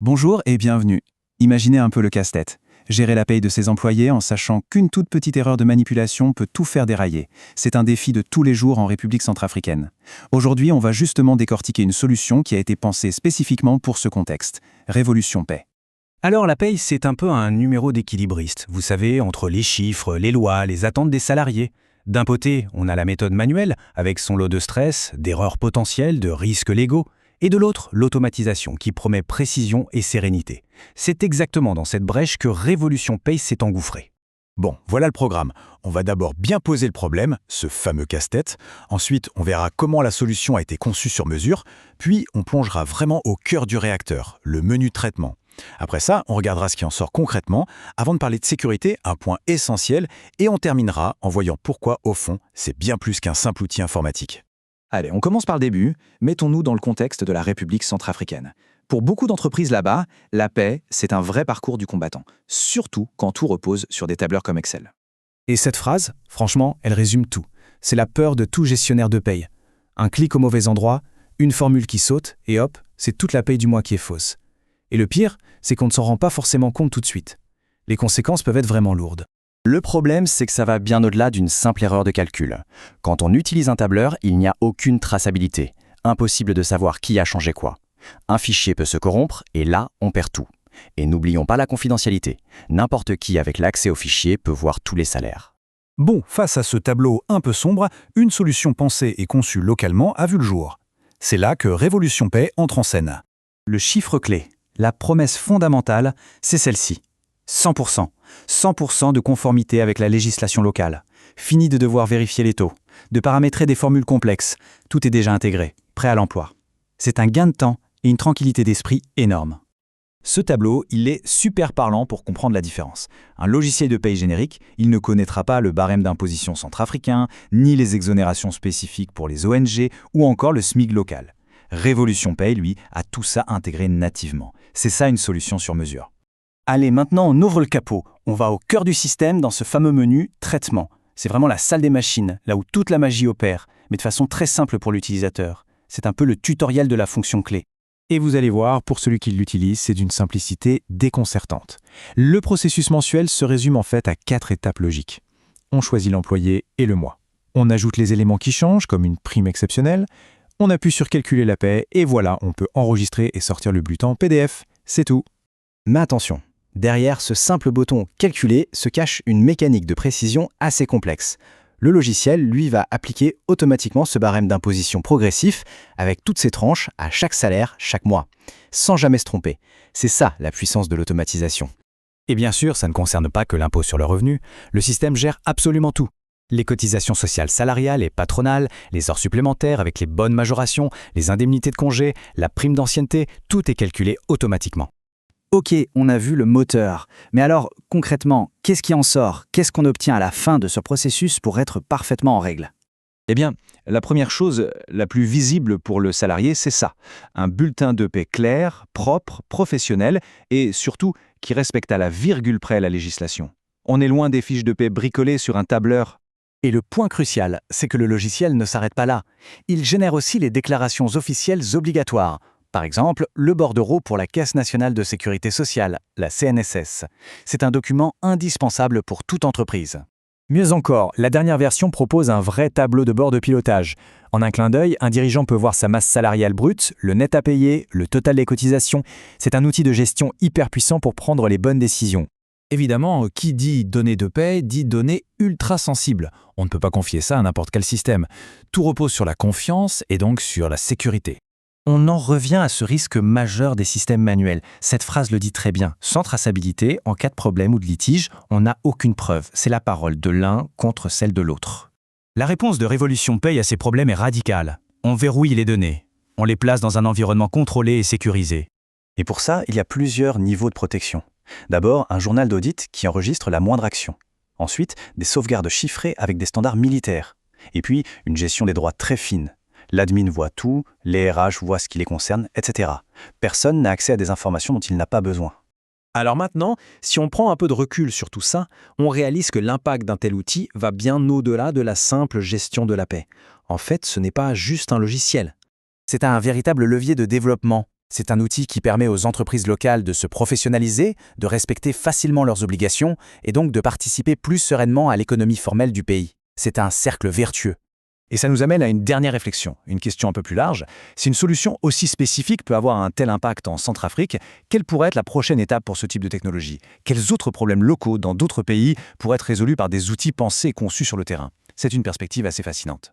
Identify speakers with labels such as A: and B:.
A: Bonjour et bienvenue. Imaginez un peu le casse-tête. Gérer la paye de ses employés en sachant qu'une toute petite erreur de manipulation peut tout faire dérailler. C'est un défi de tous les jours en République centrafricaine. Aujourd'hui, on va justement décortiquer une solution qui a été pensée spécifiquement pour ce contexte. Révolution Paie.
B: Alors la paye, c'est un peu un numéro d'équilibriste, vous savez, entre les chiffres, les lois, les attentes des salariés. D'un côté, on a la méthode manuelle, avec son lot de stress, d'erreurs potentielles, de risques légaux, et de l'autre, l'automatisation, qui promet précision et sérénité. C'est exactement dans cette brèche que Révolution Paye s'est engouffrée.
C: Bon, voilà le programme. On va d'abord bien poser le problème, ce fameux casse-tête. Ensuite, on verra comment la solution a été conçue sur mesure. Puis, on plongera vraiment au cœur du réacteur, le menu de traitement. Après ça, on regardera ce qui en sort concrètement, avant de parler de sécurité, un point essentiel, et on terminera en voyant pourquoi, au fond, c'est bien plus qu'un simple outil informatique.
D: Allez, on commence par le début. Mettons-nous dans le contexte de la République centrafricaine. Pour beaucoup d'entreprises là-bas, la paie, c'est un vrai parcours du combattant, surtout quand tout repose sur des tableurs comme Excel.
B: Et cette phrase, franchement, elle résume tout. C'est la peur de tout gestionnaire de paye. Un clic au mauvais endroit, une formule qui saute, et hop, c'est toute la paye du mois qui est fausse. Et le pire, c'est qu'on ne s'en rend pas forcément compte tout de suite. Les conséquences peuvent être vraiment lourdes.
E: Le problème, c'est que ça va bien au-delà d'une simple erreur de calcul. Quand on utilise un tableur, il n'y a aucune traçabilité. Impossible de savoir qui a changé quoi. Un fichier peut se corrompre, et là, on perd tout. Et n'oublions pas la confidentialité. N'importe qui avec l'accès au fichier peut voir tous les salaires.
C: Bon, face à ce tableau un peu sombre, une solution pensée et conçue localement a vu le jour. C'est là que Révolution Paie entre en scène.
D: Le chiffre clé, la promesse fondamentale, c'est celle-ci. 100%. 100% de conformité avec la législation locale. Fini de devoir vérifier les taux, de paramétrer des formules complexes. Tout est déjà intégré, prêt à l'emploi. C'est un gain de temps et une tranquillité d'esprit énorme. Ce tableau, il est super parlant pour comprendre la différence. Un logiciel de paye générique, il ne connaîtra pas le barème d'imposition centrafricain, ni les exonérations spécifiques pour les ONG, ou encore le SMIC local. Révolution Paye, lui, a tout ça intégré nativement. C'est ça une solution sur mesure. Allez, maintenant on ouvre le capot. On va au cœur du système dans ce fameux menu « Traitement ». C'est vraiment la salle des machines, là où toute la magie opère, mais de façon très simple pour l'utilisateur. C'est un peu le tutoriel de la fonction clé.
A: Et vous allez voir, pour celui qui l'utilise, c'est d'une simplicité déconcertante. Le processus mensuel se résume en fait à 4 étapes logiques. On choisit l'employé et le mois. On ajoute les éléments qui changent, comme une prime exceptionnelle. On appuie sur calculer la paie, et voilà, on peut enregistrer et sortir le bulletin en PDF. C'est tout.
D: Mais attention, derrière ce simple bouton « Calculer » se cache une mécanique de précision assez complexe. Le logiciel, lui, va appliquer automatiquement ce barème d'imposition progressif avec toutes ses tranches à chaque salaire, chaque mois, sans jamais se tromper. C'est ça la puissance de l'automatisation.
B: Et bien sûr, ça ne concerne pas que l'impôt sur le revenu. Le système gère absolument tout. Les cotisations sociales salariales et patronales, les heures supplémentaires avec les bonnes majorations, les indemnités de congé, la prime d'ancienneté, tout est calculé automatiquement.
D: Ok, on a vu le moteur. Mais alors, concrètement, qu'est-ce qui en sort? Qu'est-ce qu'on obtient à la fin de ce processus pour être parfaitement en règle?
F: Eh bien, la première chose la plus visible pour le salarié, c'est ça. Un bulletin de paie clair, propre, professionnel et surtout qui respecte à la virgule près la législation. On est loin des fiches de paie bricolées sur un tableur.
D: Et le point crucial, c'est que le logiciel ne s'arrête pas là. Il génère aussi les déclarations officielles obligatoires. Par exemple, le bordereau pour la Caisse nationale de sécurité sociale, la CNSS. C'est un document indispensable pour toute entreprise.
B: Mieux encore, la dernière version propose un vrai tableau de bord de pilotage. En un clin d'œil, un dirigeant peut voir sa masse salariale brute, le net à payer, le total des cotisations. C'est un outil de gestion hyper puissant pour prendre les bonnes décisions. Évidemment, qui dit données de paie dit données ultra sensibles. On ne peut pas confier ça à n'importe quel système. Tout repose sur la confiance et donc sur la sécurité.
D: On en revient à ce risque majeur des systèmes manuels. Cette phrase le dit très bien. Sans traçabilité, en cas de problème ou de litige, on n'a aucune preuve. C'est la parole de l'un contre celle de l'autre.
B: La réponse de Révolution Paye à ces problèmes est radicale. On verrouille les données. On les place dans un environnement contrôlé et sécurisé.
E: Et pour ça, il y a plusieurs niveaux de protection. D'abord, un journal d'audit qui enregistre la moindre action. Ensuite, des sauvegardes chiffrées avec des standards militaires. Et puis, une gestion des droits très fine. L'admin voit tout, les RH voient ce qui les concerne, etc. Personne n'a accès à des informations dont il n'a pas besoin.
G: Alors maintenant, si on prend un peu de recul sur tout ça, on réalise que l'impact d'un tel outil va bien au-delà de la simple gestion de la paie. En fait, ce n'est pas juste un logiciel.
D: C'est un véritable levier de développement.
B: C'est un outil qui permet aux entreprises locales de se professionnaliser, de respecter facilement leurs obligations et donc de participer plus sereinement à l'économie formelle du pays. C'est un cercle vertueux.
F: Et ça nous amène à une dernière réflexion, une question un peu plus large. Si une solution aussi spécifique peut avoir un tel impact en Centrafrique, quelle pourrait être la prochaine étape pour ce type de technologie? Quels autres problèmes locaux dans d'autres pays pourraient être résolus par des outils pensés et conçus sur le terrain? C'est une perspective assez fascinante.